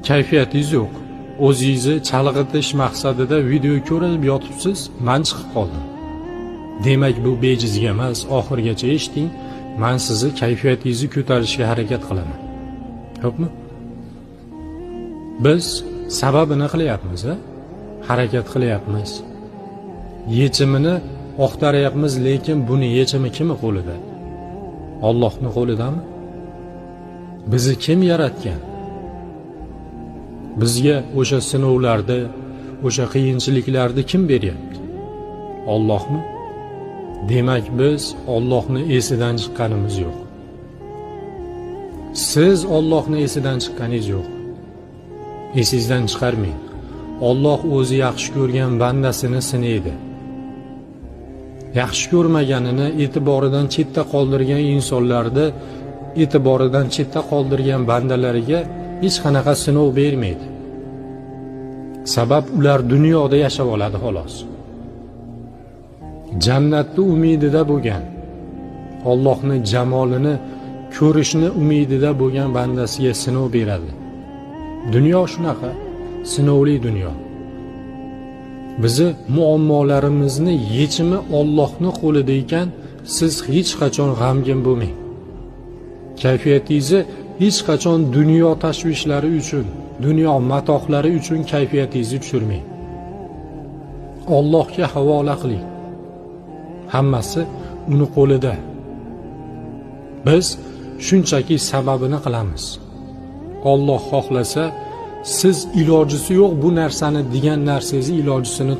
Kayfiyatingiz yo'q. O'zingizni chalg'itish maqsadida video ko'rib yotibsiz, men chiqib qoldim. Demak, bu bejizga emas, oxirigacha eshiting. Men sizni kayfiyatingizni ko'tarishga harakat qilaman. Xo'pmi? Biz sababini qilyapmiz, harakat qilyapmiz. Yechimini oqtaryapmiz, lekin buni yechimi kimning qo'lida? Allohning qo'lidami? Bizni kim yaratgan? Bizga o'sha sinovlarda, o'sha qiyinchiliklarni kim beryapti? Allohmi? Demak, biz Allohni esidan chiqqanimiz yo'q. Siz Allohni esidan chiqqaningiz yo'q. Esingizdan chiqarmang. Alloh o'zi yaxshi ko'rgan bandasini sinaydi. Yaxshi ko'rmaganini e'tiboridan chetda qoldirgan insonlarni e'tiboridan chetda qoldirgan bandalariga hech qanaqa sinov bermaydi. Sabab ular dunyoda yashab oladi xolos. Jannatni umidida bo'lgan, Allohning jamolini ko'rishni umidida bo'lgan bandasiga sinov beradi. Dunyo shunaqa, sinovli dunyo. Bizi muammolarimizni yechimi Allohning qo'lida ekan, siz hech qachon g'amgin bo'lmang. Kayfiyatingizni hech qachon dunyo tashvishlari uchun, dunyo matohlari uchun kayfiyatingizni tushirmang. Allohga havola qiling. Hammasi uni qo'lida. Biz shunchaki sababini qilamiz. Alloh xohlasa, siz ilojisi yo'q bu narsani degan narsangizni ilojisini